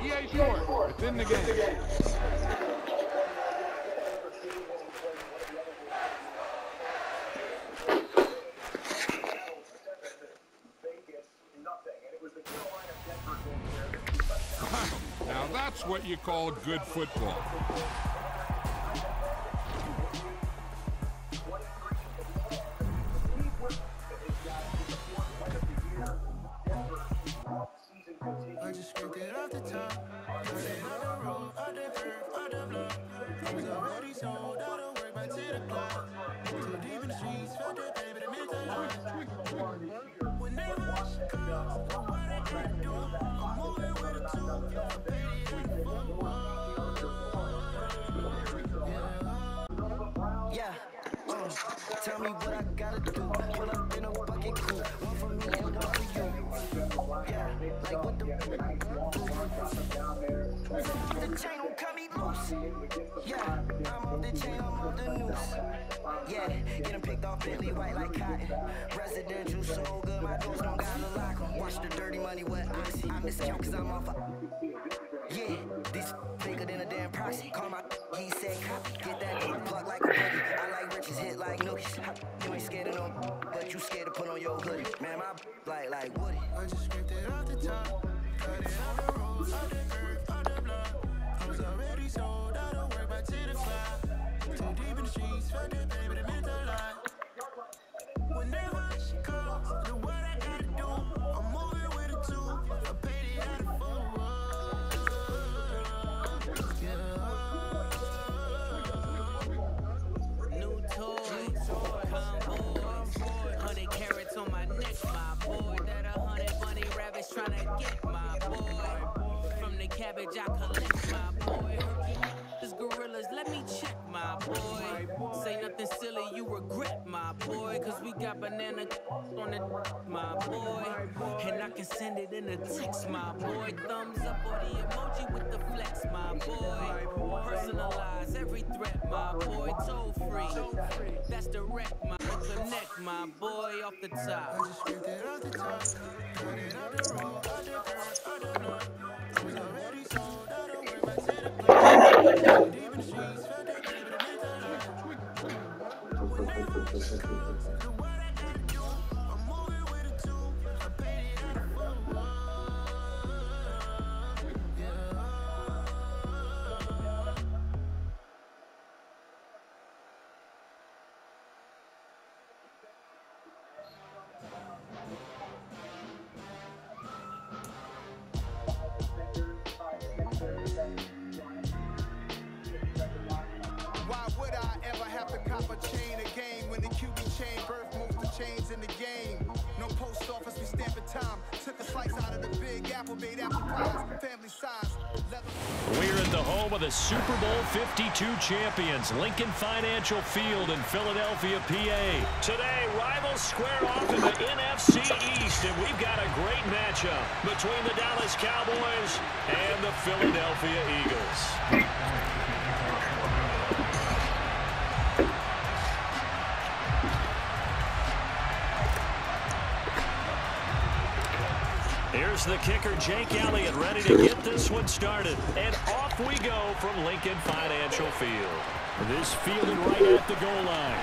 EA Sports, it's in the game. Now that's what you call good football. I just scraped it off the top, put it on the road, on the curve, on the block. I was already sold out of work, back to the clock. Too deep in the streets, felt the pain, but it meant a lot. Whenever she calls, know what I gotta do. I'm moving with a two, yeah, baby, I can yeah, tell me what I gotta do. Pull up in a bucket coupe, one for me and one for you. Yeah, like what the chain don't cut me loose. Yeah, I'm off the chain, I'm off the noose. Yeah, getting picked off Bentley white like cotton. Residential so good, my doors don't got a lock. Watch the dirty money with oxy. I miss count cause I'm off a yeah, this bigger than a damn proxy. Call my he said copy. Get that nigga plug like a boogie. I like riches hit like nookies. You ain't scared of no, but you scared to put on your hoodie. Man, my like Woody. I just scraped it off the top. Cut it on the road, on the curve, on the block. I was already sold out of work, back to the clock. Too deep in the streets, felt the pain, but it meant a lot. Whenever she calls, know what I gotta do. I'm moving with a two, I paid it out of full. New toys, convoys, 100 carats on my neck, my boy. That 100 bunny rabbits tryna get my boy. From the cabbage I collect, my boy. This gorillas, let me check, my boy. Say nothing silly, you regret, my boy. Cause we got banana on the my boy. And I can send it in a text, my boy. Thumbs up or the emoji with the flex, my boy. Personalize every threat, my boy. Toll free, that's direct, my connect, my boy. Off the top. I just scraped it off the top. Cut it on the road, on the curve, on the block. I was already sold out of work, back to the clock. Deep in the streets, felt the pain, but it meant a lot. Whenever she calls, know what I gotta do. I'm moving with a two, I paid it out of full. Why would I ever have to cop a chain again when the QB chain birth moves the chains in the game? No post office, we stamping time. Took a slice out of the big apple, made apple pies, family size. We're at the home of the Super Bowl 52 champions, Lincoln Financial Field in Philadelphia, PA. Today, rivals square off in the NFC East, and we've got a great matchup between the Dallas Cowboys and the Philadelphia Eagles. Here's the kicker, Jake Elliott, ready to get this one started. And off we go from Lincoln Financial Field. This fielded right at the goal line.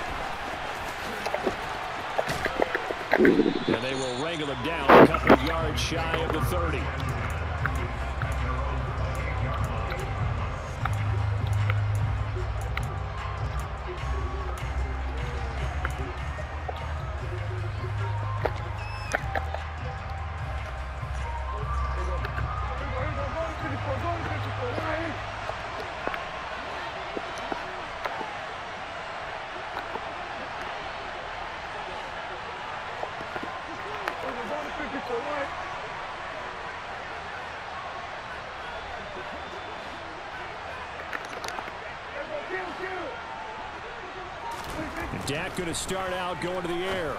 And they will wrangle him down a couple of yards shy of the 30. Dak going to start out going to the air.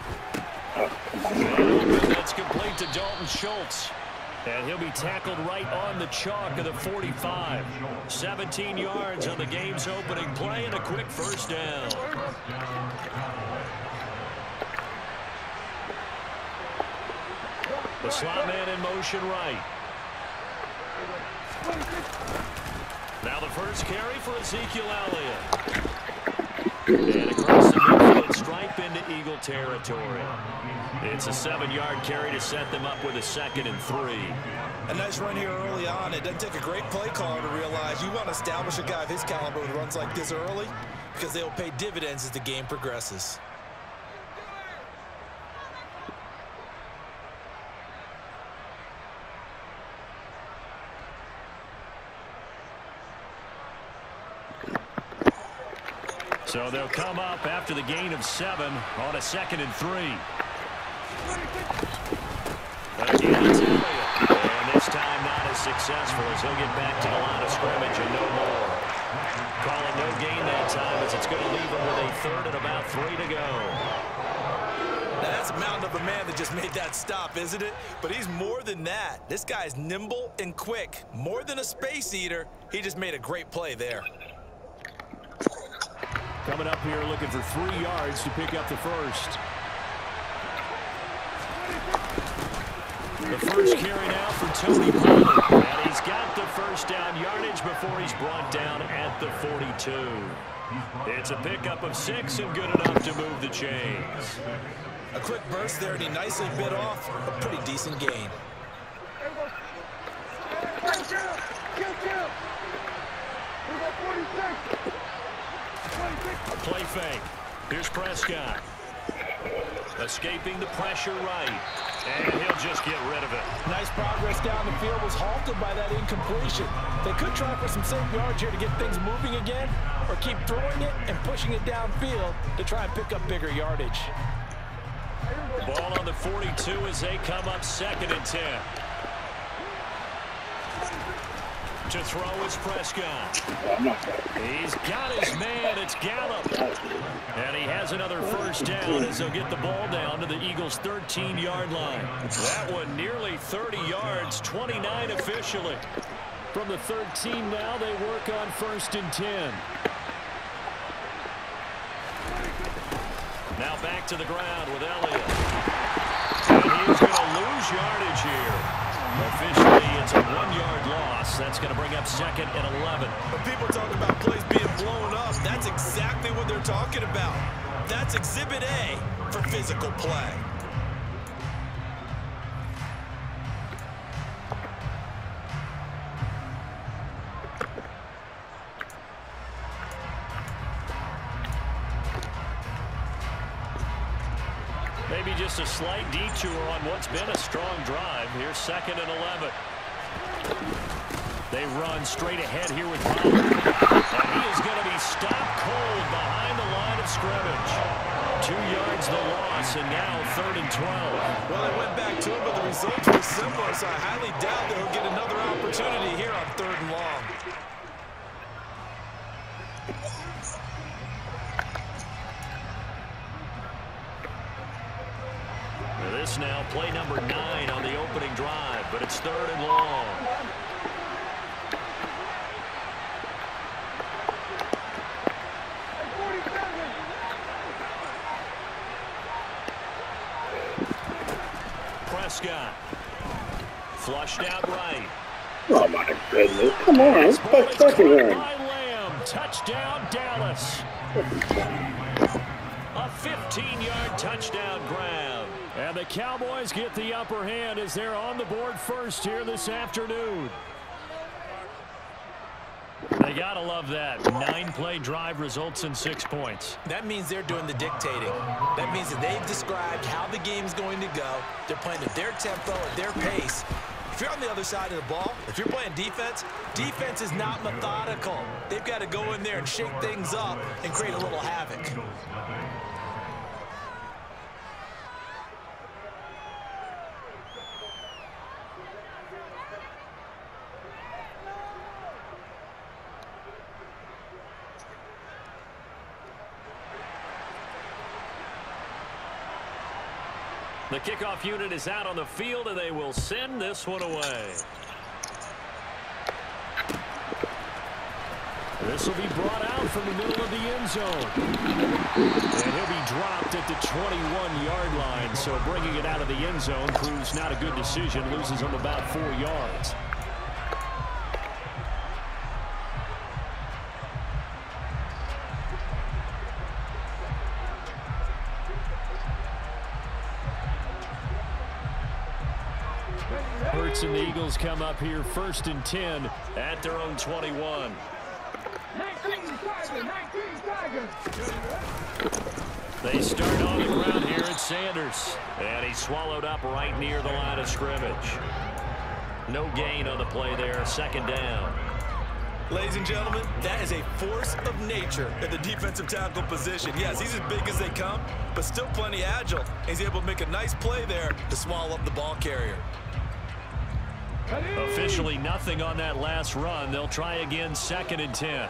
And that's complete to Dalton Schultz. And he'll be tackled right on the chalk of the 45. 17 yards on the game's opening play and a quick first down. The slot man in motion right. Now the first carry for Ezekiel Elliott. And across the midfield stripe into Eagle territory. It's a 7-yard carry to set them up with a 2nd and 3. A nice run here early on. It doesn't take a great play caller to realize you want to establish a guy of his caliber with runs like this early because they will pay dividends as the game progresses. So they'll come up after the gain of 7 on a 2nd and 3. Again, it's Elliott. And this time not as successful as he'll get back to the line of scrimmage and no more. Calling no gain that time as it's going to leave him with a 3rd and about 3 to go. Now that's a mountain of a man that just made that stop, isn't it? But he's more than that. This guy's nimble and quick. More than a space eater. He just made a great play there. Coming up here looking for 3 yards to pick up the first. The first carry now for Tony Pollard. And he's got the first down yardage before he's brought down at the 42. It's a pickup of 6 and good enough to move the chains. A quick burst there, and he nicely bit off a pretty decent gain. Play fake. Here's Prescott. Escaping the pressure right. And he'll just get rid of it. Nice progress down the field, was halted by that incompletion. They could try for some safe yards here to get things moving again, or keep throwing it and pushing it downfield to try and pick up bigger yardage. Ball on the 42 as they come up 2nd and 10. To throw is Prescott. He's got his man. It's Gallup. And he has another first down as they'll get the ball down to the Eagles' 13-yard line. That one nearly 30 yards, 29 officially. From the 13 now, they work on 1st and 10. Now back to the ground with Elliott. And he's going to lose yardage here. Officially, it's a 1-yard loss. That's going to bring up 2nd and 11. When people talk about plays being blown up, that's exactly what they're talking about. That's Exhibit A for physical play. Maybe just a slight detour on what's been a strong drive. Here's 2nd and 11. They run straight ahead here with Pollard. And he is going to be stopped cold behind the line of scrimmage. 2 yards the loss, and now 3rd and 12. Well, they went back to him, but the results were similar, so I highly doubt that he'll get another opportunity here on 3rd and long. This now play number 9 on the opening drive, but it's 3rd and long. Prescott flushed out right. Oh my goodness! Come on, that's touching him. Touchdown, Dallas. A 15-yard touchdown grab. And the Cowboys get the upper hand as they're on the board first here this afternoon. They gotta love that. 9-play drive results in 6 points. That means they're doing the dictating. That means that they've described how the game's going to go. They're playing at their tempo, at their pace. If you're on the other side of the ball, if you're playing defense, defense is not methodical. They've got to go in there and shake things up and create a little havoc. The kickoff unit is out on the field, and they will send this one away. This will be brought out from the middle of the end zone. And he'll be dropped at the 21-yard line. So bringing it out of the end zone proves not a good decision. Loses him about 4 yards. Hurts and the Eagles come up here 1st and 10 at their own 21. They start on the ground here at Sanders. And he's swallowed up right near the line of scrimmage. No gain on the play there. 2nd down. Ladies and gentlemen, that is a force of nature at the defensive tackle position. Yes, he's as big as they come, but still plenty agile. He's able to make a nice play there to swallow up the ball carrier. Officially nothing on that last run. They'll try again 2nd and 10.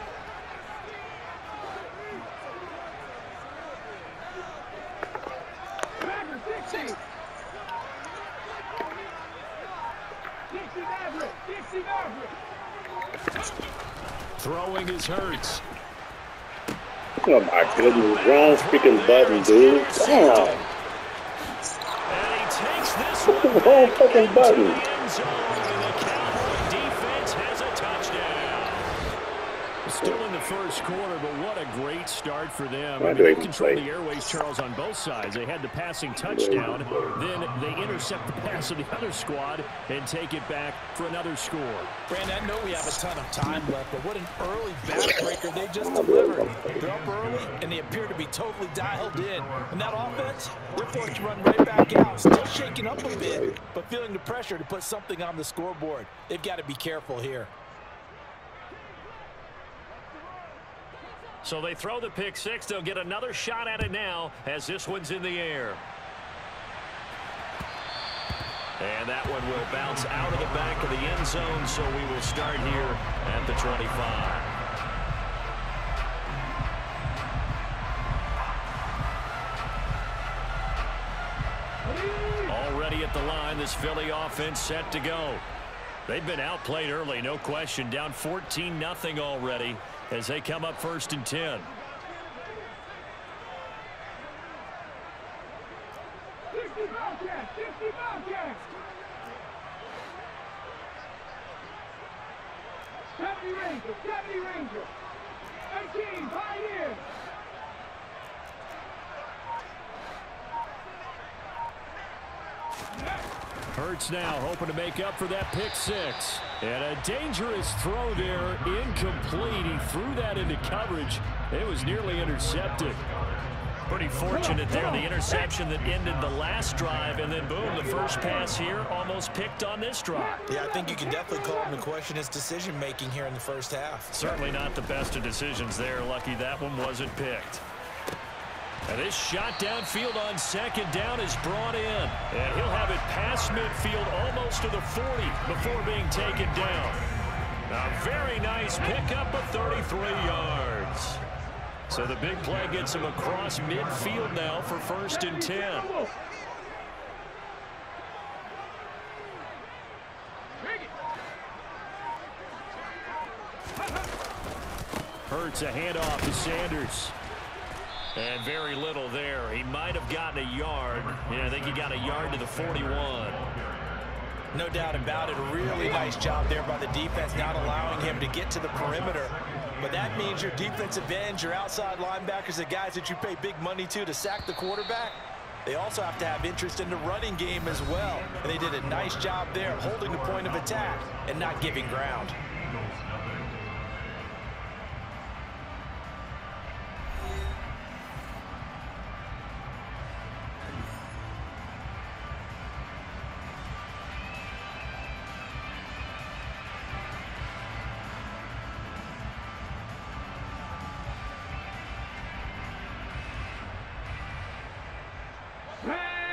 Throwing is Hurts. Oh my goodness, wrong freaking button, dude. Damn. And he takes this one Wrong fucking button. to the end zone, and the Cowboy defense has a touchdown. Still in the 1st quarter, but what a great start for them. I mean, they controlled the airways, Charles, on both sides. They had the passing touchdown, then they intercept the pass of the other squad and take it back for another score. Brandon, I know we have a ton of time left, but what an early backbreaker they just delivered. They're up early, and they appear to be totally dialed in. And that offense, they're forced to run right back out, still shaking up a bit, but feeling the pressure to put something on the scoreboard. They've got to be careful here. So they throw the pick 6. They'll get another shot at it now as this one's in the air. And that one will bounce out of the back of the end zone, so we will start here at the 25. Already at the line, this Philly offense set to go. They've been outplayed early, no question. Down 14-0 already as they come up 1st and 10. Deputy Ranger. 18, Pioneer. Hurts now hoping to make up for that pick 6. And a dangerous throw there, incomplete. He threw that into coverage. It was nearly intercepted. Pretty fortunate there, the interception that ended the last drive, and then boom, the first pass here almost picked on this drive. Yeah, I think you can definitely call him to question his decision-making here in the 1st half. Certainly not the best of decisions there. Lucky that one wasn't picked. And this shot downfield on 2nd down is brought in. And he'll have it past midfield almost to the 40 before being taken down. A very nice pickup of 33 yards. So the big play gets him across midfield now for 1st and 10. Hurts a handoff to Sanders. And very little there. He might have gotten a yard. Yeah, I think he got a yard to the 41. No doubt about it. A really nice job there by the defense, not allowing him to get to the perimeter. But that means your defensive ends, your outside linebackers, the guys that you pay big money to sack the quarterback, they also have to have interest in the running game as well. And they did a nice job there, holding the point of attack and not giving ground.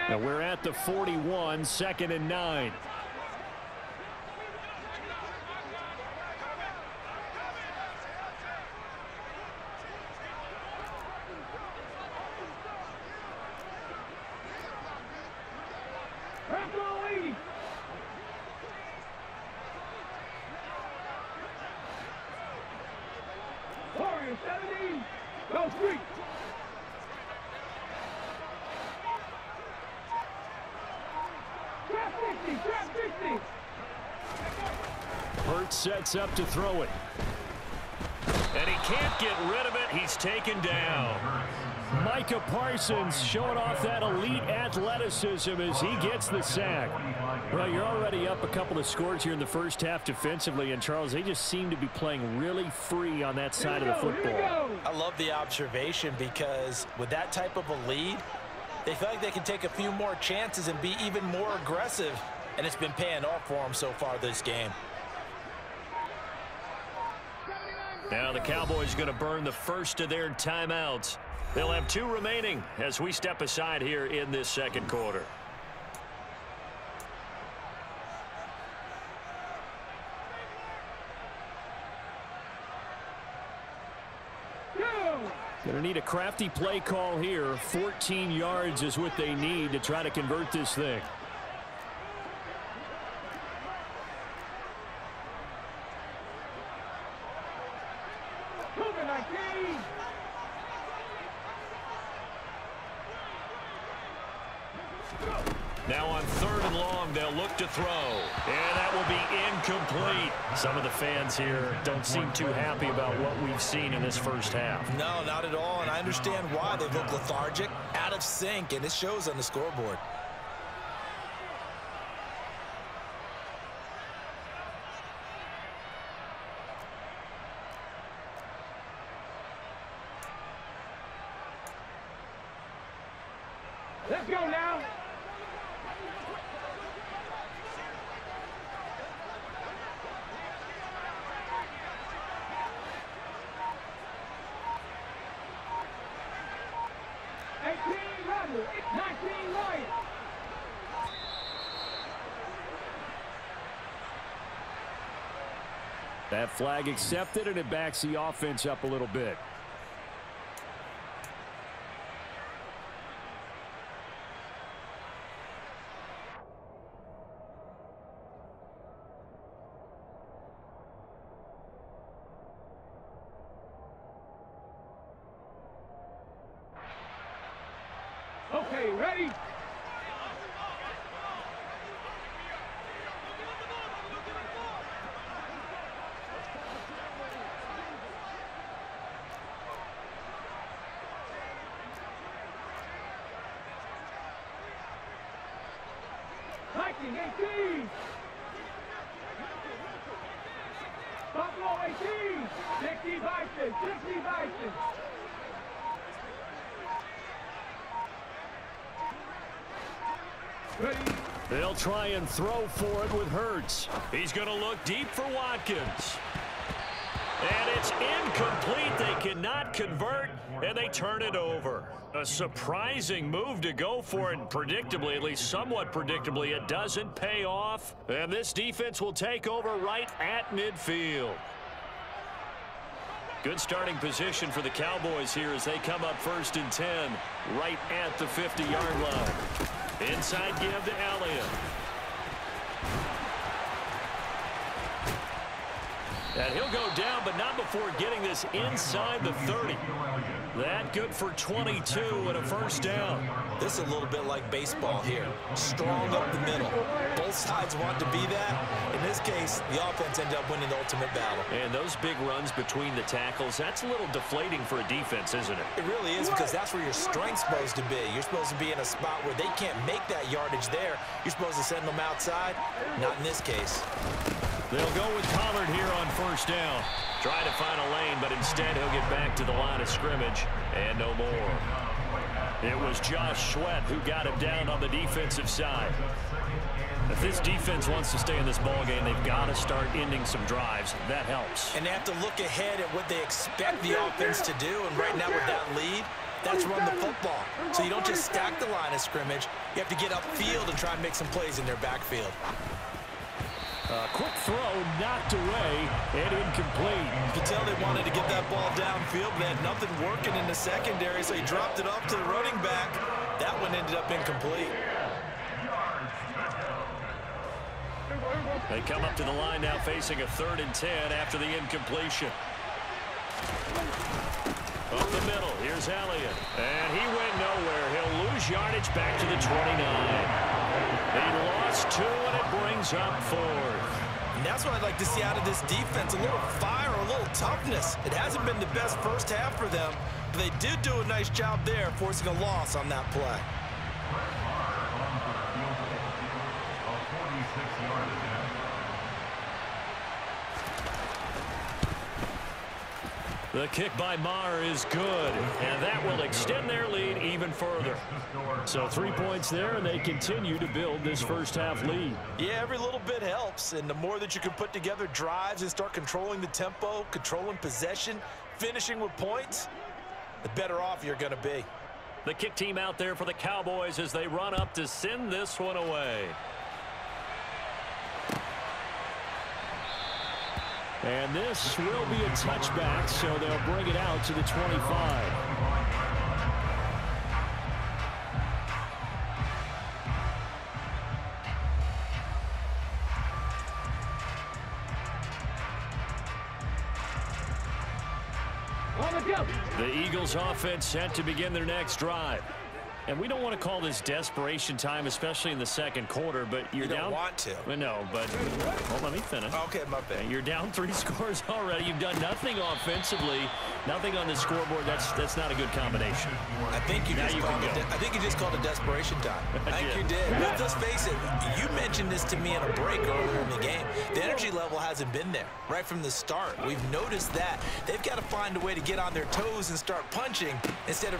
Now we're at the 41, 2nd and 9. 70. Go 3. Trap 60. Trap 60. Hurts sets up to throw it. And he can't get rid of it. He's taken down. Micah Parsons showing off that elite athleticism as he gets the sack. Well, you're already up a couple of scores here in the first half defensively, and Charles, they just seem to be playing really free on that side of the football. I love the observation because with that type of a lead, they feel like they can take a few more chances and be even more aggressive, and it's been paying off for them so far this game. Now the Cowboys going to burn the first of their timeouts. They'll have 2 remaining as we step aside here in this second quarter. Going to need a crafty play call here. 14 yards is what they need to try to convert this thing. Now on 3rd and long, they'll look to throw. And that will be incomplete. Some of the fans here don't seem too happy about what we've seen in this first half. No, not at all, and I understand why. They look lethargic, out of sync, and it shows on the scoreboard. Let's go now. That flag accepted, and it backs the offense up a little bit. Okay, ready? Viking 18. Buffalo 18. 60 Bison. 60 Bison. Ready? They'll try and throw for it with Hurts. He's going to look deep for Watkins. And it's incomplete. They cannot convert, and they turn it over. A surprising move to go for it, and predictably, at least somewhat predictably, it doesn't pay off. And this defense will take over right at midfield. Good starting position for the Cowboys here as they come up 1st and 10, right at the 50-yard line. Inside give to Elliott. And he'll go down, but not before getting this inside the 30. That good for 22 and a first down. This is a little bit like baseball here. Strong up the middle. Both sides want to be that. In this case, the offense ended up winning the ultimate battle. And those big runs between the tackles, that's a little deflating for a defense, isn't it? It really is, because that's where your strength's supposed to be. You're supposed to be in a spot where they can't make that yardage there. You're supposed to send them outside. Not in this case. They'll go with Pollard here on 1st down. Try to find a lane, but instead he'll get back to the line of scrimmage and no more. It was Josh Sweat who got him down on the defensive side. If this defense wants to stay in this ballgame, they've got to start ending some drives. That helps. And they have to look ahead at what they expect the offense to do. And right now with that lead, that's run the football. So you don't just stack the line of scrimmage. You have to get upfield and try and make some plays in their backfield. Quick throw knocked away and incomplete. You could tell they wanted to get that ball downfield, but they had nothing working in the secondary, so he dropped it off to the running back. That one ended up incomplete. They come up to the line now facing a 3rd and 10 after the incompletion. Up the middle, here's Elliott. And he went nowhere. He'll lose yardage back to the 29. He lost 2, and it brings up 4th. And that's what I'd like to see out of this defense, a little fire, a little toughness. It hasn't been the best first half for them, but they did do a nice job there forcing a loss on that play. The kick by Maher is good, and that will extend their lead even further. So 3 points there, and they continue to build this first half lead. Yeah, every little bit helps, and the more that you can put together drives and start controlling the tempo, controlling possession, finishing with points, the better off you're going to be. The kick team out there for the Cowboys as they run up to send this one away. And this will be a touchback, so they'll bring it out to the 25. The Eagles offense set to begin their next drive. And we don't want to call this desperation time, especially in the second quarter, but you're down. You don't want to. No, but well, let me finish. Okay, my bad. You're down 3 scores already. You've done nothing offensively, nothing on the scoreboard. That's not a good combination. I think you just called it desperation time. I think you did. But let's face it, you mentioned this to me in a break earlier in the game. The energy level hasn't been there right from the start. We've noticed that. They've got to find a way to get on their toes and start punching instead of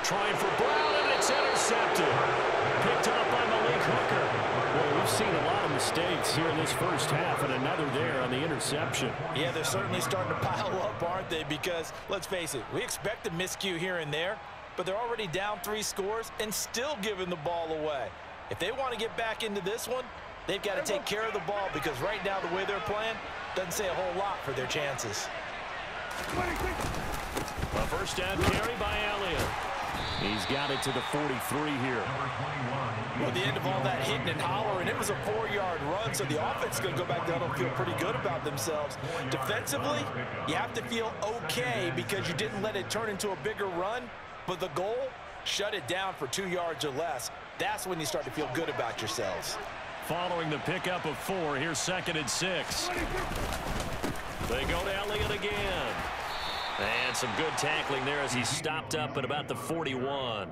trying for Brown, and it's intercepted. Picked up by Malik Hooker. Well, we've seen a lot of mistakes here in this first half, and another there on the interception. Yeah, they're certainly starting to pile up, aren't they? Because, let's face it, we expect a miscue here and there, but they're already down 3 scores and still giving the ball away. If they want to get back into this one, they've got to take care of the ball, because right now the way they're playing doesn't say a whole lot for their chances. A first down carry by Elliott. He's got it to the 43 here. Well, at the end of all that hitting and hollering, it was a 4-yard run, so the offense is going to go back down and feel pretty good about themselves. Defensively, you have to feel okay because you didn't let it turn into a bigger run, but the goal, shut it down for 2 yards or less. That's when you start to feel good about yourselves. Following the pickup of 4, here's 2nd and 6. They go to Elliott again. And some good tackling there as he stopped up at about the 41.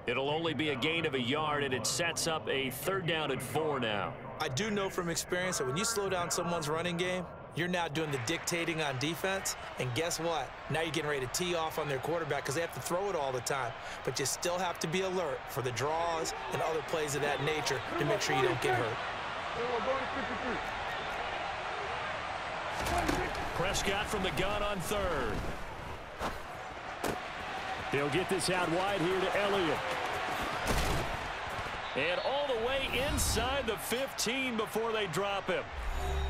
It'll only be a gain of 1 yard, and it sets up a 3rd down and 4 now. I do know from experience that when you slow down someone's running game, you're now doing the dictating on defense. And guess what? Now you're getting ready to tee off on their quarterback because they have to throw it all the time. But you still have to be alert for the draws and other plays of that nature to make sure you don't get hurt. Prescott from the gun on 3rd. They'll get this out wide here to Elliott. And all the way inside the 15 before they drop him.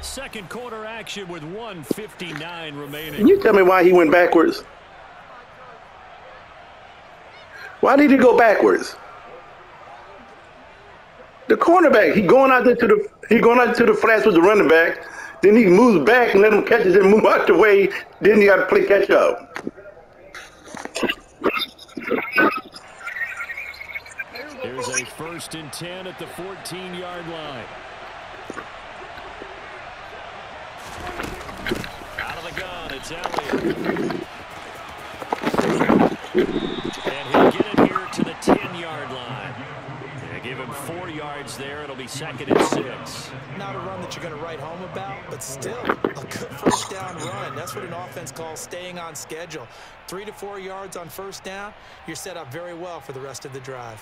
Second quarter action with 1:59 remaining. Can you tell me why he went backwards? Why did he go backwards? The cornerback, he going out to the flats with the running back. Then he moves back and let him catch it and move out the way. Then you got to play catch up. Here's a 1st and 10 at the 14-yard line. Out of the gun, it's Elliott. And he'll get it here to the 10-yard line. They give him 4 yards there. It'll be 2nd and 6. Not a run that you're going to write home about, but still a good first down run. That's what an offense calls staying on schedule. 3 to 4 yards on first down, you're set up very well for the rest of the drive.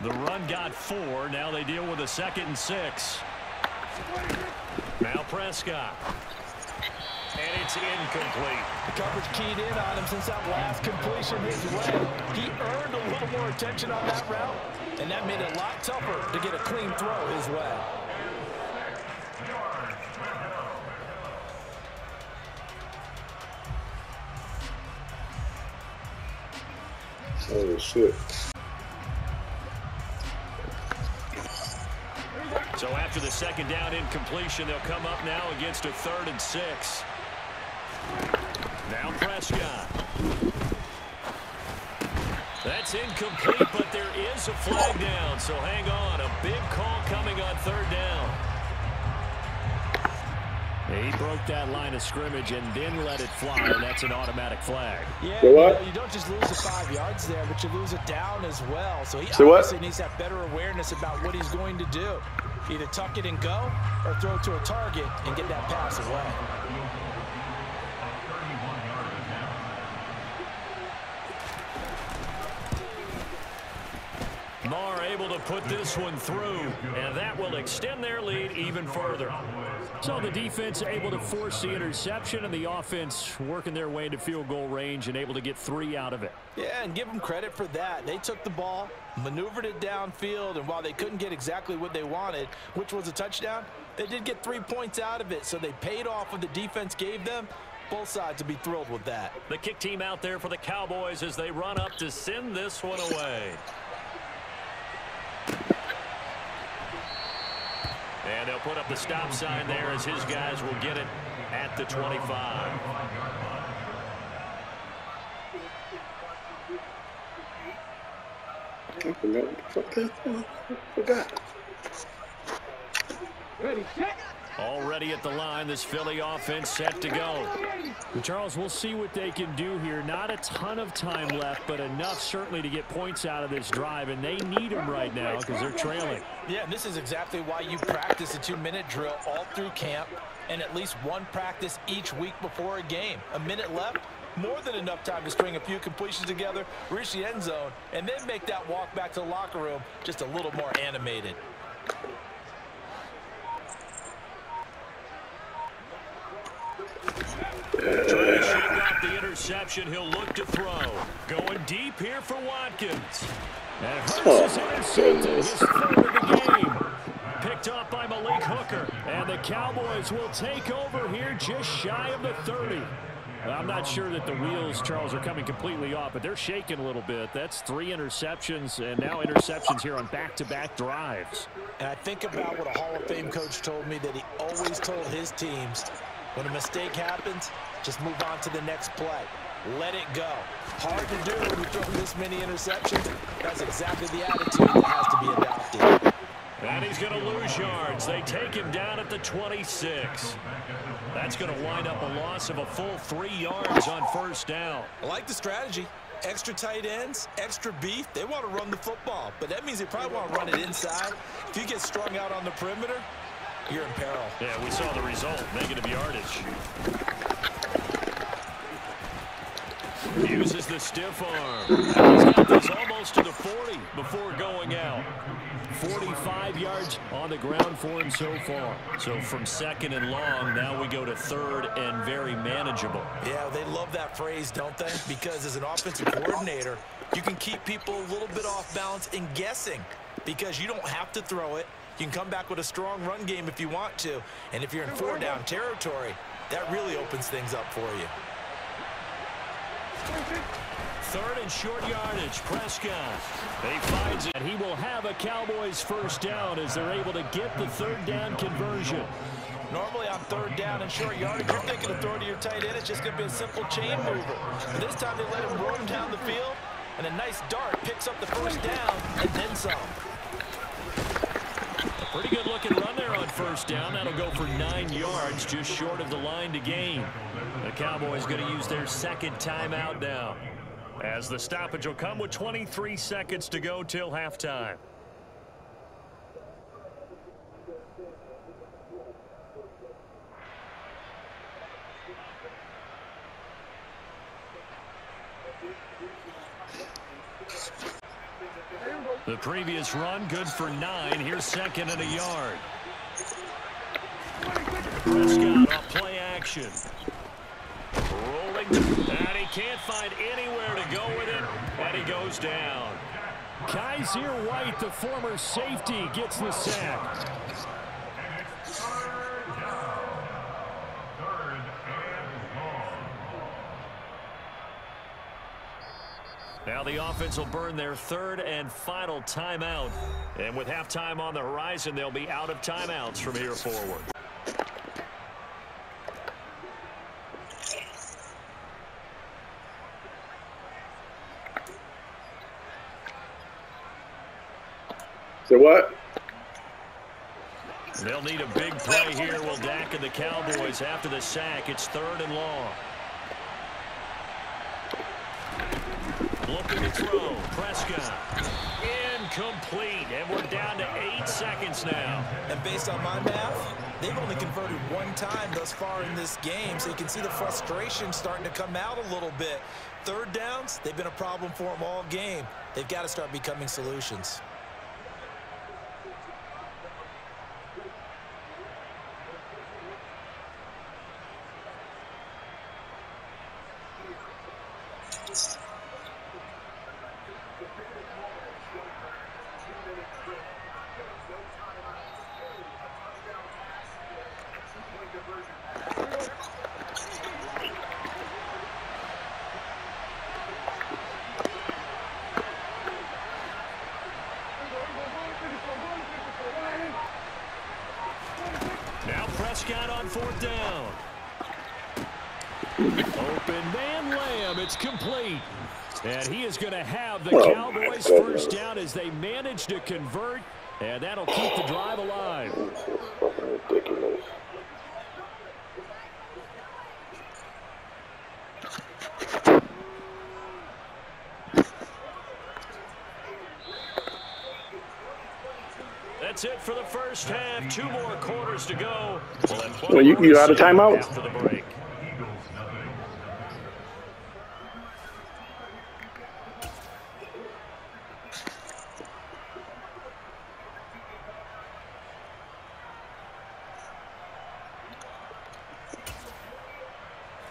The run got 4. Now they deal with a 2nd and 6. Now Prescott. And it's incomplete. The coverage keyed in on him since that last completion his way. He earned a little more attention on that route, and that made it a lot tougher to get a clean throw his way. Oh, shit. So after the second down incompletion, they'll come up now against a 3rd and 6. Now Prescott. That's incomplete, but there is a flag down, so hang on. A big call coming on 3rd down. He broke that line of scrimmage and then let it fly, and that's an automatic flag. Yeah, you don't just lose the 5 yards there, but you lose it down as well. So he obviously needs to have better awareness about what he's going to do. Either tuck it and go or throw it to a target and get that pass away. Marr able to put this one through, and that will extend their lead even further. So the defense able to force the interception, and the offense working their way into field goal range and able to get 3 out of it. Yeah, and give them credit for that. They took the ball, maneuvered it downfield, and while they couldn't get exactly what they wanted, which was a touchdown, they did get 3 points out of it, so they paid off what the defense gave them. Both sides will be thrilled with that. The kick team out there for the Cowboys as they run up to send this one away. And they'll put up the stop sign there as his guys will get it at the 25. Forgot. Ready, set. Already at the line, this Philly offense set to go. And Charles, we'll see what they can do here. Not a ton of time left, but enough certainly to get points out of this drive, and they need them right now because they're trailing. Yeah, and this is exactly why you practice a 2-minute drill all through camp and at least one practice each week before a game. A minute left, more than enough time to string a few completions together, reach the end zone, and then make that walk back to the locker room just a little more animated. Trying to shake off the interception. He'll look to throw. Going deep here for Watkins. And Hurts is intercepted. His 3rd of the game. Picked up by Malik Hooker. And the Cowboys will take over here just shy of the 30. I'm not sure that the wheels, Charles, are coming completely off, but they're shaking a little bit. That's 3 interceptions, and now interceptions here on back-to-back drives. And I think about what a Hall of Fame coach told me that he always told his teams, when a mistake happens, just move on to the next play. Let it go. Hard to do when you throw this many interceptions. That's exactly the attitude that has to be adopted. And he's going to lose yards. They take him down at the 26. That's going to wind up a loss of a full 3 yards on 1st down. I like the strategy. Extra tight ends, extra beef. They want to run the football, but that means they probably want to run it inside. If you get strung out on the perimeter, you're in peril. Yeah, we saw the result. Negative yardage. Uses the stiff arm. He's got this almost to the 40 before going out. 45 yards on the ground for him so far. So from 2nd and long, now we go to 3rd and very manageable. Yeah, they love that phrase, don't they? Because as an offensive coordinator, you can keep people a little bit off balance and guessing because you don't have to throw it. You can come back with a strong run game if you want to. And if you're in 4-down territory, that really opens things up for you. 3rd and short yardage. Prescott. He finds it. He will have a Cowboys 1st down as they're able to get the 3rd down conversion. Normally on 3rd down and short yardage, you're thinking of throwing to your tight end. It's just going to be a simple chain mover. But this time they let him roam down the field, and a nice dart picks up the 1st down and then some. Pretty good looking run there on 1st down. That'll go for 9 yards, just short of the line to gain. The Cowboys going to use their 2nd timeout now, as the stoppage will come with 23 seconds to go till halftime. The previous run, good for 9. Here's 2nd and a yard. Prescott off play action. Rolling, and he can't find anywhere to go with it, and he goes down. Kaiser White, the former safety, gets the sack. Now the offense will burn their third and final timeout. And with halftime on the horizon, they'll be out of timeouts from here forward. So what? They'll need a big play here. Will Dak and the Cowboys after the sack. It's 3rd and long. Looking to throw. Prescott. Incomplete. And we're down to 8 seconds now. And based on my math, they've only converted 1 time thus far in this game. So you can see the frustration starting to come out a little bit. 3rd downs, they've been a problem for them all game. They've got to start becoming solutions. Now Prescott on 4th down. Open man Lamb. It's complete. And he is going to have the Cowboys first down as they manage to convert. And that'll keep the drive alive. Ridiculous. That's it for the first half. 2 more quarters to go. Well, you out of timeout? After the break.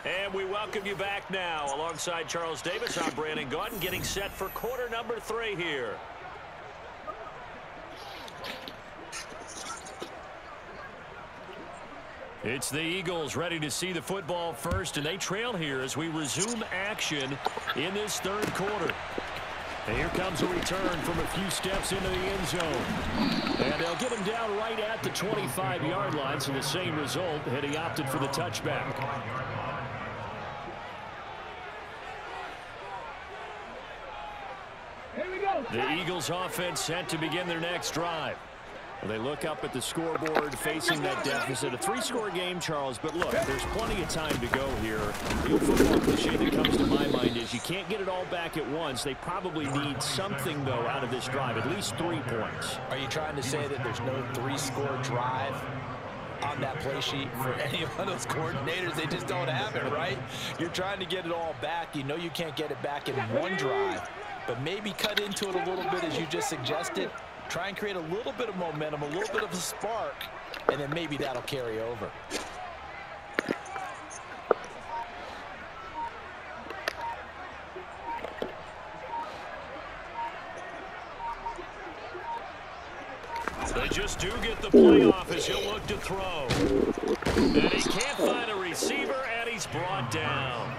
And we welcome you back now. Alongside Charles Davis, I'm Brandon Gaudin, getting set for quarter number 3 here. It's the Eagles ready to see the football first, and they trail here as we resume action in this 3rd quarter. And here comes a return from a few steps into the end zone. And they'll get him down right at the 25-yard line, so the same result had he opted for the touchback. Here we go. The Eagles offense set to begin their next drive. They look up at the scoreboard facing that deficit. A 3-score game, Charles, but look, there's plenty of time to go here. The old football cliche that comes to my mind is you can't get it all back at once. They probably need something, though, out of this drive, at least 3 points. Are you trying to say that there's no 3-score drive on that play sheet for any of those coordinators? They just don't have it, right? You're trying to get it all back. You know you can't get it back in 1 drive, but maybe cut into it a little bit as you just suggested. Try and create a little bit of momentum, a little bit of a spark, and then maybe that'll carry over. They just do get the playoff as he'll look to throw. And he can't find a receiver, and he's brought down.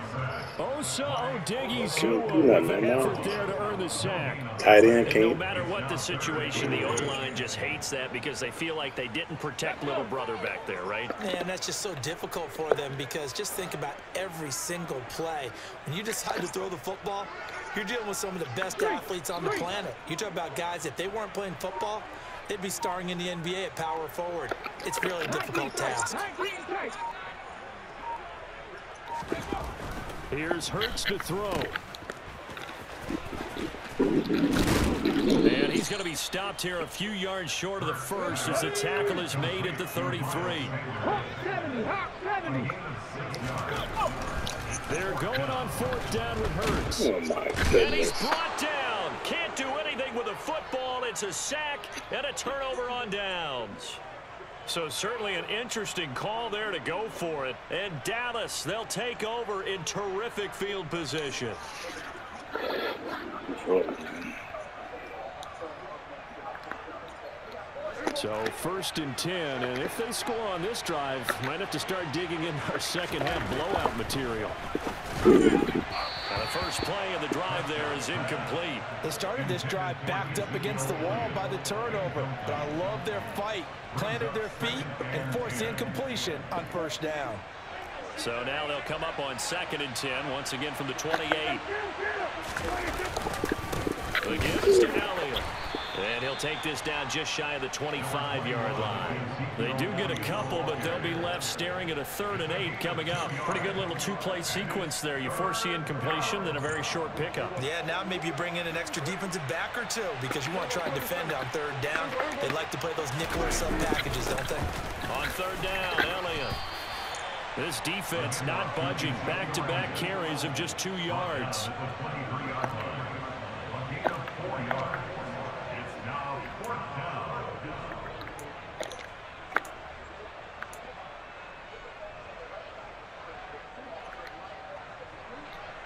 Osa Odighizuwa with an effort there to earn the sack. Tight end No can't. matter what the situation, the O-line just hates that because they feel like they didn't protect little brother back there, right? Man, that's just so difficult for them because just think about every single play. When you decide to throw the football, you're dealing with some of the best athletes on the planet. You talk about guys, if they weren't playing football, they'd be starring in the NBA at power forward. It's really a difficult task. Here's Hurts to throw. And he's going to be stopped here a few yards short of the first as the tackle is made at the 33. They're going on 4th down with Hurts. Oh, my And he's goodness. brought down. Can't do anything with a football. It's a sack and a turnover on downs. So certainly an interesting call there to go for it. And Dallas, they'll take over in terrific field position. So 1st and 10, and if they score on this drive, might have to start digging in our second half blowout material. Now the first play of the drive there is incomplete. They started this drive backed up against the wall by the turnover, but I love their fight. Planted their feet and forced incompletion on first down. So now they'll come up on 2nd and 10, once again from the 28. The give is to Elliott. And he'll take this down just shy of the 25-yard line. They do get a couple, but they'll be left staring at a 3rd and 8 coming up. Pretty good little two-play sequence there. You force the incompletion, then a very short pickup. Yeah, now maybe you bring in an extra defensive back or two because you want to try and defend on 3rd down. They like to play those nickel or sub packages, don't they? On 3rd down, Elliott. This defense not budging. Back-to-back carries of just 2 yards.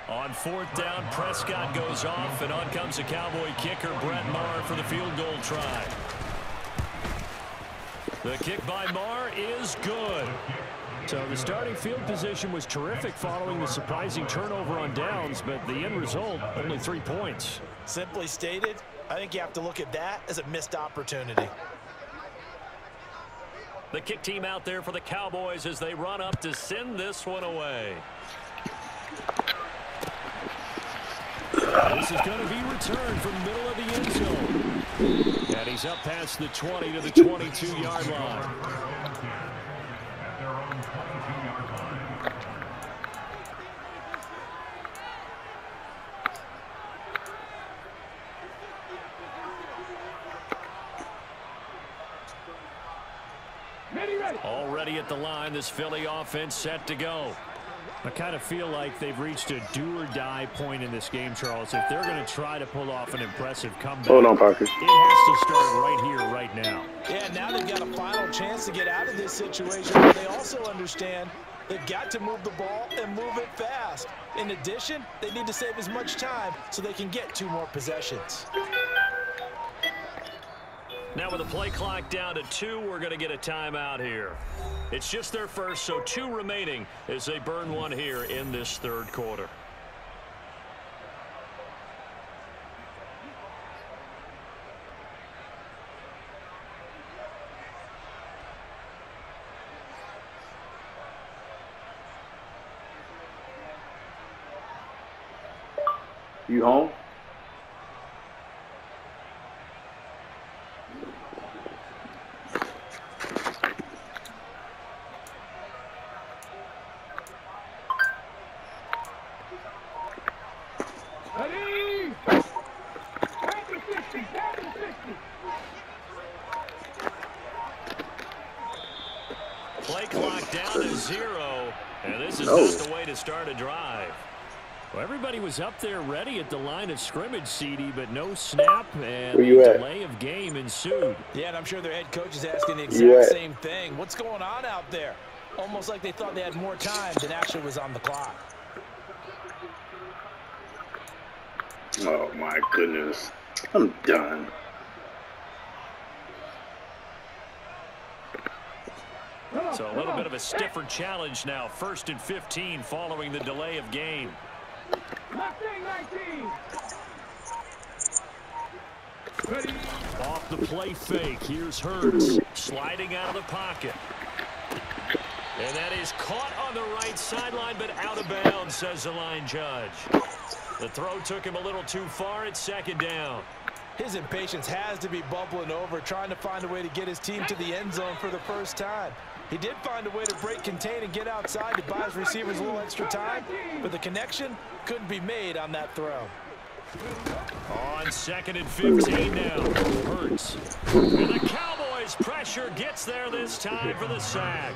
On 4th down, Prescott goes off, and on comes the Cowboy kicker, Brett Maher, for the field goal try. The kick by Maher is good. So the starting field position was terrific following the surprising turnover on downs, but the end result, only 3 points. Simply stated, I think you have to look at that as a missed opportunity. The kick team out there for the Cowboys as they run up to send this one away. This is going to be returned from the middle of the end zone. And he's up past the 20 to the 22-yard line. Already at the line, this Philly offense set to go. I kind of feel like they've reached a do-or-die point in this game, Charles. If they're going to try to pull off an impressive comeback, hold on, Parker. It has to start right here, right now. Yeah, now they've got a final chance to get out of this situation, but they also understand they've got to move the ball and move it fast. In addition, they need to save as much time so they can get 2 more possessions. Now with the play clock down to 2, we're going to get a timeout here. It's just their first, so 2 remaining as they burn one here in this 3rd quarter. You home? Play clock down to 0, and this is not the way to start a drive. Well, everybody was up there ready at the line of scrimmage, CD, but no snap, and a delay of game ensued. Yeah, and I'm sure their head coach is asking the exact same thing. What's going on out there? Almost like they thought they had more time than actually was on the clock. Oh, my goodness. I'm done. So a little bit of a stiffer challenge now. 1st and 15 following the delay of game. Ready. Off the play fake. Here's Hurts sliding out of the pocket. And that is caught on the right sideline, but out of bounds, says the line judge. The throw took him a little too far. It's 2nd down. His impatience has to be bubbling over, trying to find a way to get his team to the end zone for the first time. He did find a way to break contain and get outside to buy his receivers a little extra time, but the connection couldn't be made on that throw. On 2nd and 15 now. Hurts. And the Cowboys pressure gets there this time for the sack.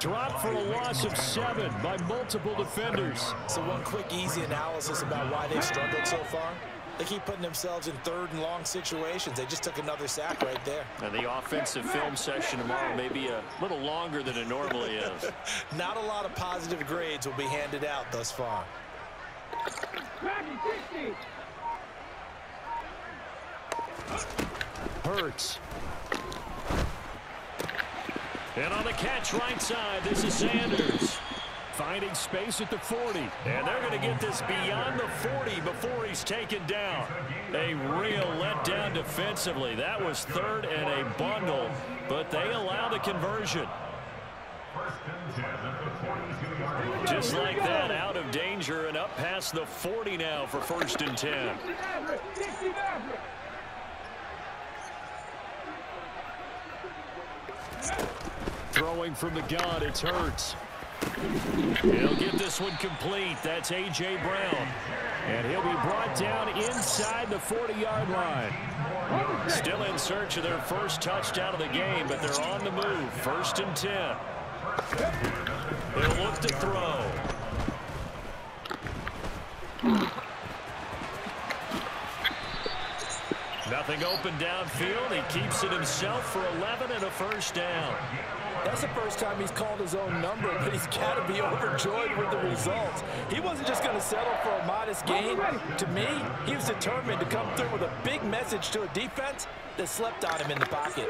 Dropped for a loss of 7 by multiple defenders. So one quick, easy analysis about why they've struggled so far. They keep putting themselves in 3rd and long situations. They just took another sack right there. And the offensive film session tomorrow may be a little longer than it normally is. Not a lot of positive grades will be handed out thus far. Hurts. And on the catch right side, this is Sanders. Finding space at the 40. And they're going to get this beyond the 40 before he's taken down. A real letdown defensively. That was third and a bundle, but they allow the conversion. Just like that, out of danger and up past the 40 now for 1st and 10. Throwing from the gun, it's Hurts. He'll get this one complete. That's A.J. Brown. And he'll be brought down inside the 40-yard line. Still in search of their first touchdown of the game, but they're on the move. 1st and 10. They'll look to throw. Nothing open downfield. He keeps it himself for 11 and a 1st down. That's the first time he's called his own number, but he's got to be overjoyed with the results. He wasn't just going to settle for a modest gain. To me, he was determined to come through with a big message to a defense that slept on him in the pocket.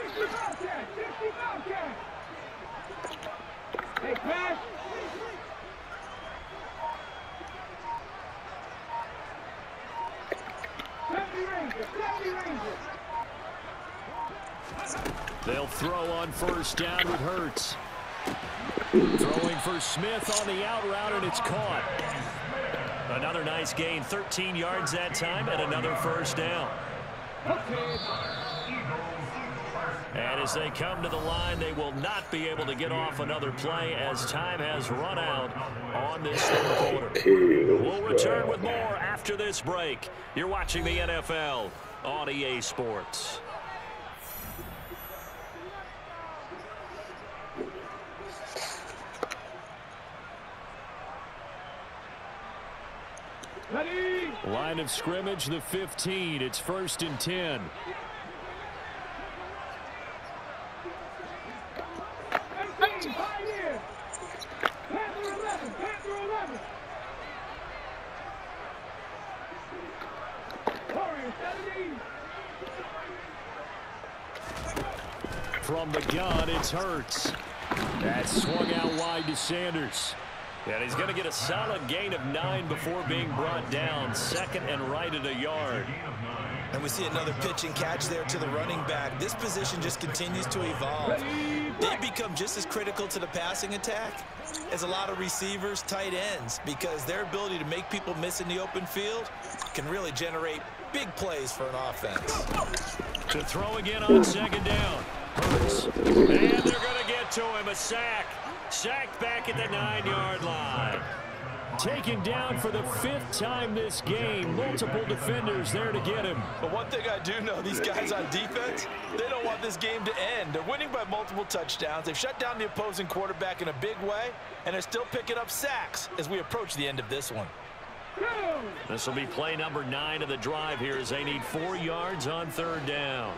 Hey, pass. They'll throw on 1st down with Hurts. Throwing for Smith on the out route, and it's caught. Another nice gain, 13 yards that time, and another 1st down. And as they come to the line, they will not be able to get off another play as time has run out on this 3rd quarter. We'll return with more after this break. You're watching the NFL on EA Sports. Ready. Line of scrimmage, the 15. It's 1st and 10. From the gun, it's Hurts. That's swung out wide to Sanders. And he's going to get a solid gain of 9 before being brought down. 2nd and right at a yard. And we see another pitch and catch there to the running back. This position just continues to evolve. They become just as critical to the passing attack as a lot of receivers, tight ends, because their ability to make people miss in the open field can really generate big plays for an offense. To throw again on 2nd down. Hurts. And they're going to get to him. A sack. Sacked back at the 9-yard line. Taken down for the 5th time this game. Multiple defenders there to get him. But one thing I do know, these guys on defense, they don't want this game to end. They're winning by multiple touchdowns. They've shut down the opposing quarterback in a big way, and they're still picking up sacks as we approach the end of this one. This will be play number 9 of the drive here as they need 4 yards on 3rd down.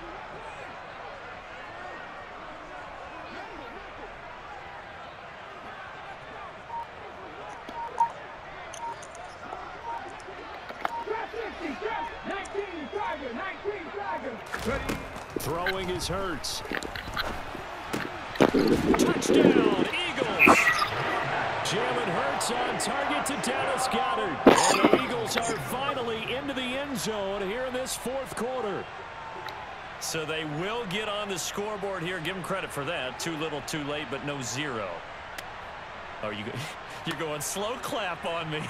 Throwing is Hurts. Touchdown, Eagles! Jalen Hurts on target to Dallas Goedert. And the Eagles are finally into the end zone here in this 4th quarter. So they will get on the scoreboard here. Give them credit for that. Too little, too late, but no 0. Oh, you're going slow clap on me.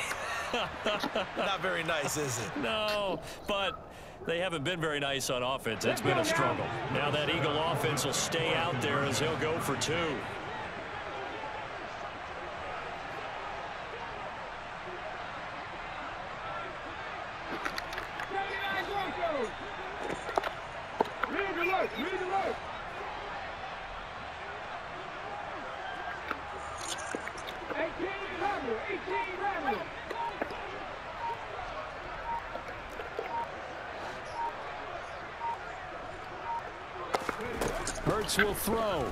Not very nice, is it? No, but they haven't been very nice on offense. It's been a struggle. Now that Eagle offense will stay out there as he'll go for 2. Hurts will throw.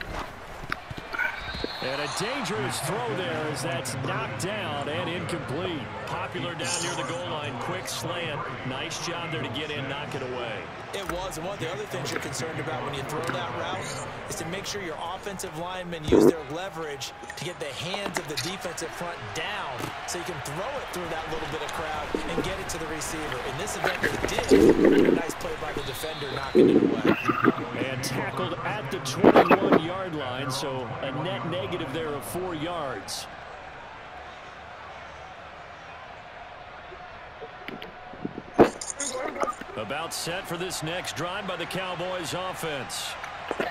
And a dangerous throw there as that's knocked down and incomplete. Popular down near the goal line. Quick slant. Nice job there to get in, knock it away. It was, and one of the other things you're concerned about when you throw that route is to make sure your offensive linemen use their leverage to get the hands of the defensive front down so you can throw it through that little bit of crowd and get it to the receiver. In this event, they did. A nice play by the defender knocking it away. And tackled at the 21-yard line, so a net negative there of 4 yards. About set for this next drive by the Cowboys offense.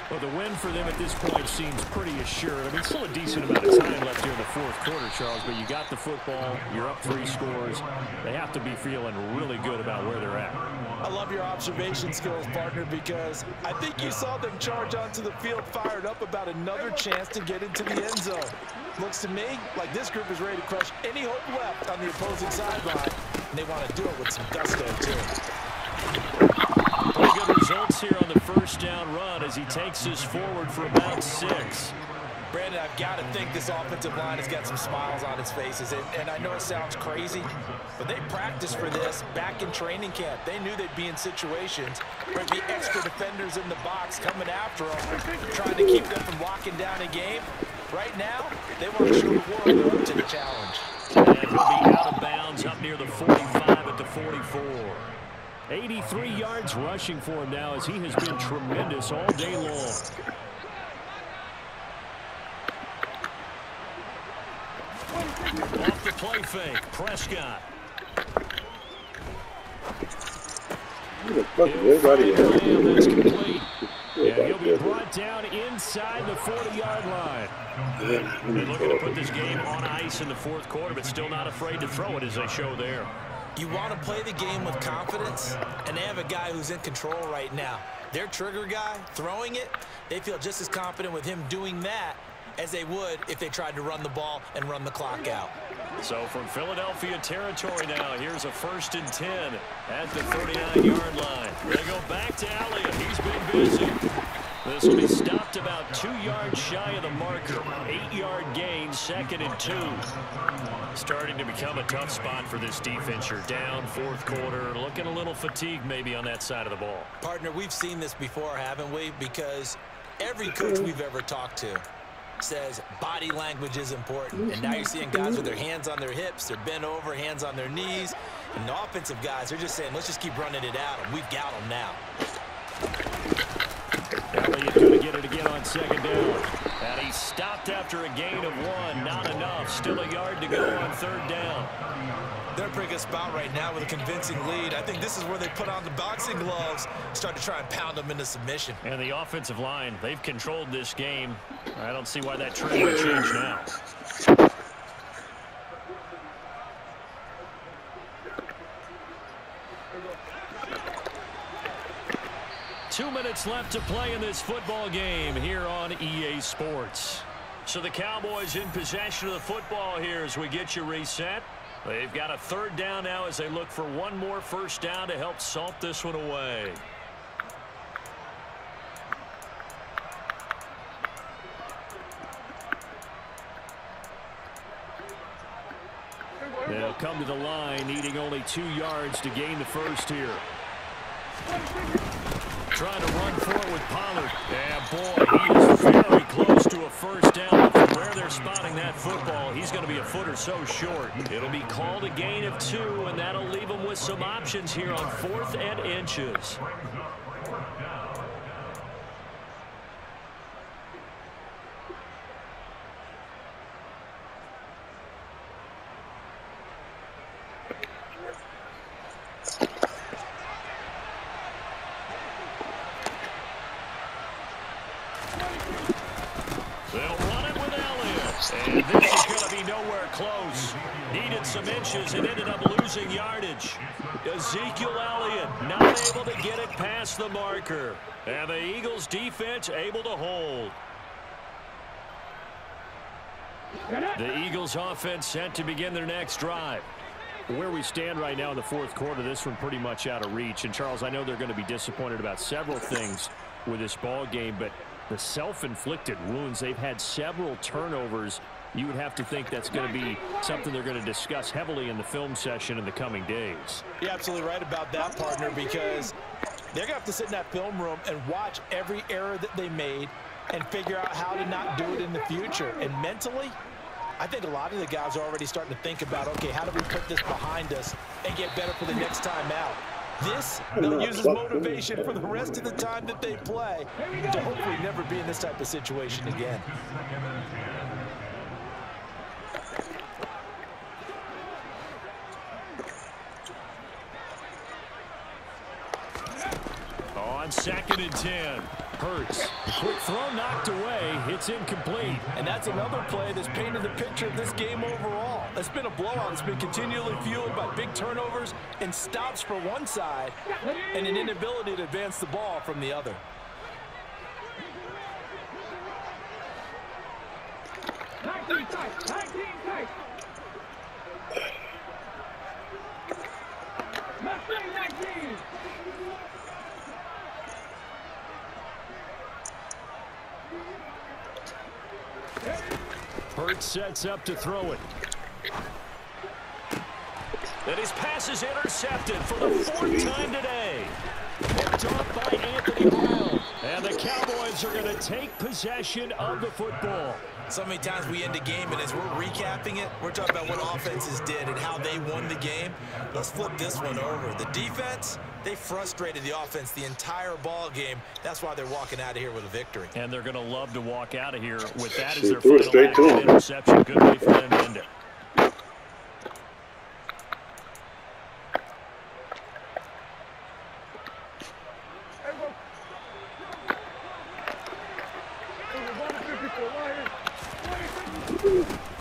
Well, the win for them at this point seems pretty assured. I mean, still a decent amount of time left here in the fourth quarter, Charles, but you got the football, you're up 3 scores. They have to be feeling really good about where they're at. I love your observation skills, partner, because I think you saw them charge onto the field fired up about another chance to get into the end zone. Looks to me like this group is ready to crush any hope left on the opposing sideline, and they want to do it with some gusto, too. Pretty good results here on the first down run as he takes us forward for about 6. Brandon, I've got to think this offensive line has got some smiles on its faces. And I know it sounds crazy, but they practiced for this back in training camp. They knew they'd be in situations where there'd be extra defenders in the box coming after them, trying to keep them from locking down a game. Right now, they want to show the world they're up to the challenge. And he'll be out of bounds up near the 45 at the 44. 83 yards rushing for him now as he has been tremendous all day long. Off the play fake, Prescott. That's complete. And he'll be brought down inside the 40-yard line. They're looking to put this game on ice in the fourth quarter, but still not afraid to throw it as they show there. You want to play the game with confidence, and they have a guy who's in control right now. Their trigger guy, throwing it, they feel just as confident with him doing that as they would if they tried to run the ball and run the clock out. So from Philadelphia territory now, here's a 1st and 10 at the 39-yard line. They go back to Elliott. He's been busy. This will be stopped about 2 yards shy of the marker. 8-yard gain, 2nd and 2. Starting to become a tough spot for this defense. You're down fourth quarter, looking a little fatigued maybe on that side of the ball. Partner, we've seen this before, haven't we? Because every coach we've ever talked to says body language is important. And now you're seeing guys with their hands on their hips, they're bent over, hands on their knees. And the offensive guys, they're just saying, let's just keep running it at them. We've got them now. Elliott going to get it again on 2nd down. And he stopped after a gain of 1. Not enough. Still a yard to go on 3rd down. They're in a pretty good spot right now with a convincing lead. I think this is where they put on the boxing gloves, start to try and pound them into submission. And the offensive line, they've controlled this game. I don't see why that trend would change now. Two minutes left to play in this football game here on EA Sports. So the Cowboys in possession of the football here as we get you reset. They've got a 3rd down now as they look for one more 1st down to help salt this one away. They'll come to the line, needing only 2 yards to gain the 1st here. Trying to run for it with Pollard. Yeah, boy, he is very close to a 1st down. But from where they're spotting that football, he's going to be a foot or so short. It'll be called a gain of 2, and that'll leave him with some options here on 4th and inches. And this is going to be nowhere close. Needed some inches and ended up losing yardage. Ezekiel Elliott not able to get it past the marker. And the Eagles defense able to hold. The Eagles offense set to begin their next drive. Where we stand right now in the fourth quarter, this one pretty much out of reach. And Charles, I know they're going to be disappointed about several things with this ball game, but the self-inflicted wounds, they've had several turnovers you would have to think that's going to be something they're going to discuss heavily in the film session in the coming days. You're absolutely right about that, partner, because they're going to have to sit in that film room and watch every error that they made and figure out how to not do it in the future. And mentally, I think a lot of the guys are already starting to think about, okay, how do we put this behind us and get better for the next time out? This, they'll use as motivation for the rest of the time that they play to hopefully never be in this type of situation again. On 2nd and 10, Hurts. Quick throw knocked away. It's incomplete. And that's another play that's painted the picture of this game overall. It's been a blowout. It's been continually fueled by big turnovers and stops for one side and an inability to advance the ball from the other. Hurts sets up to throw it. And his pass is intercepted for the 4th time today. Picked off by Anthony Brown. And the Cowboys are going to take possession of the football. So many times we end a game, and as we're recapping it, we're talking about what offenses did and how they won the game. Let's flip this one over. The defense, they frustrated the offense the entire ball game. That's why they're walking out of here with a victory. And they're going to love to walk out of here with that as their final act of interception. Good way for them to end it.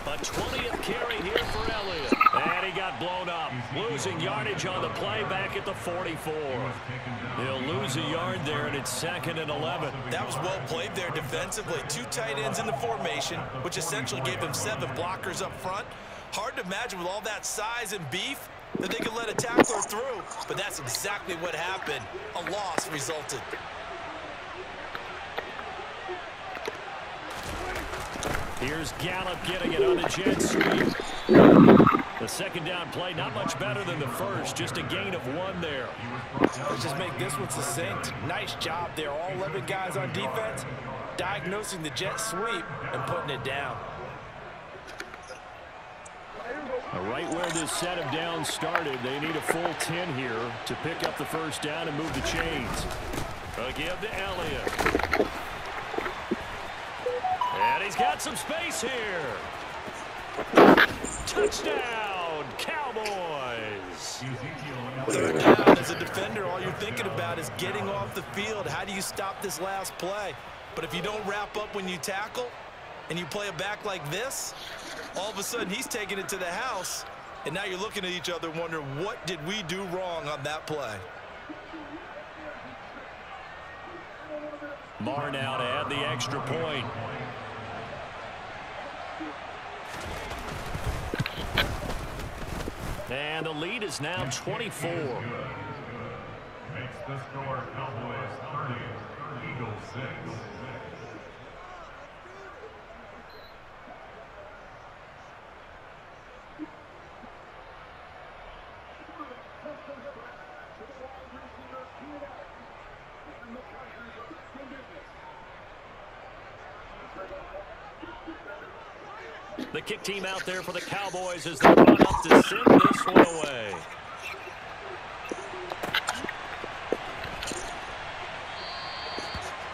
A 20th carry here for Elliott. And he got blown up. Losing yardage on the play back at the 44. He'll lose a yard there, and it's 2nd and 11. That was well played there defensively. 2 tight ends in the formation, which essentially gave him 7 blockers up front. Hard to imagine with all that size and beef that they could let a tackler through, but that's exactly what happened. A loss resulted. Here's Gallup getting it on the jet sweep. The 2nd down play, not much better than the first, just a gain of 1 there. Let's just make this one succinct. Nice job there. All 11 guys on defense diagnosing the jet sweep and putting it down. Right where this set of downs started, they need a full 10 here to pick up the 1st down and move the chains. A give to Elliott. And he's got some space here. Touchdown, Cowboys. 3rd down as a defender, all you're thinking about is getting off the field. How do you stop this last play? But if you don't wrap up when you tackle and you play it back like this, all of a sudden he's taking it to the house, and now you're looking at each other wondering, what did we do wrong on that play? Marr now to add the extra point. And the lead is now 24. Makes the score Cowboys 30, Eagles 6. The kick team out there for the Cowboys as they run up to send this one away.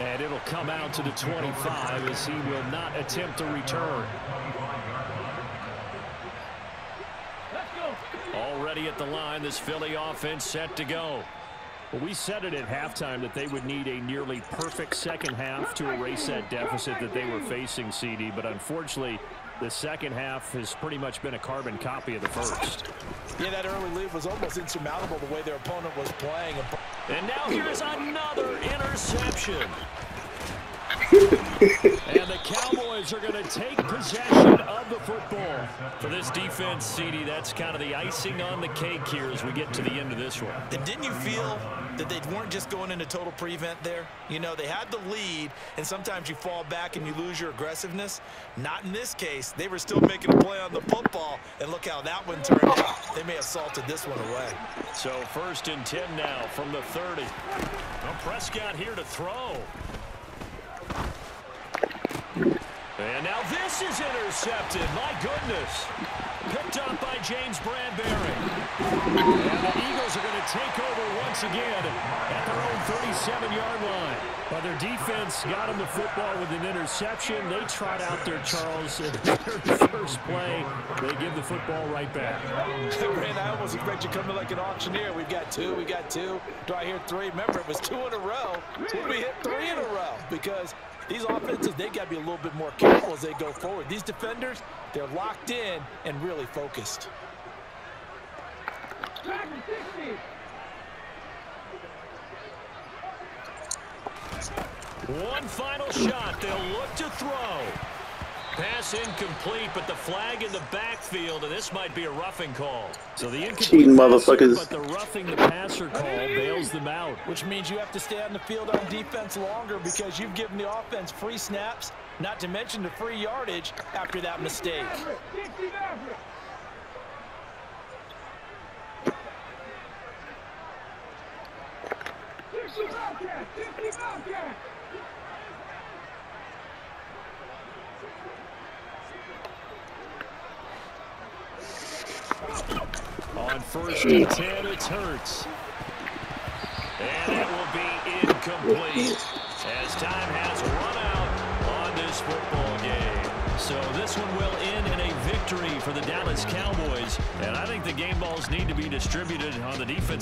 And it'll come out to the 25 as he will not attempt a return. Already at the line, this Philly offense set to go. Well, we said it at halftime that they would need a nearly perfect 2nd half to erase that deficit that they were facing, CD, but unfortunately, the 2nd half has pretty much been a carbon copy of the 1st. Yeah, that early lead was almost insurmountable the way their opponent was playing. And now here is another interception. And the Cowboys are going to take possession of the football. For this defense, CD, that's kind of the icing on the cake here as we get to the end of this one. And didn't you feel that they weren't just going into total prevent there? You know, they had the lead, and sometimes you fall back and you lose your aggressiveness. Not in this case. They were still making a play on the football, and look how that one turned out. They may have salted this one away. So 1st and 10 now from the 30. Well, Prescott here to throw. And now this is intercepted. My goodness. Picked up by James Bradbury. And the Eagles are going to take over once again at their own 37-yard line. But their defense got them the football with an interception. They trot out there, Charles, in their first play. They give the football right back. Brand, I almost expect you to come in like an auctioneer. We've got two. Do I hear three? Remember, it was 2 in a row. We hit 3 in a row because these offenses, they got to be a little bit more careful as they go forward. These defenders, they're locked in and really focused. One final shot. They'll look to throw. Pass incomplete, but the flag in the backfield, and this might be a roughing call. So the incomplete motherfuckers. But the roughing the passer call bails them out. Which means you have to stay on the field on defense longer because you've given the offense free snaps, not to mention the free yardage after that mistake. On 1st and 10, it's Hurts. And it will be incomplete as time has run out on this football game. So this one will end in a victory for the Dallas Cowboys. And I think the game balls need to be distributed on the defense.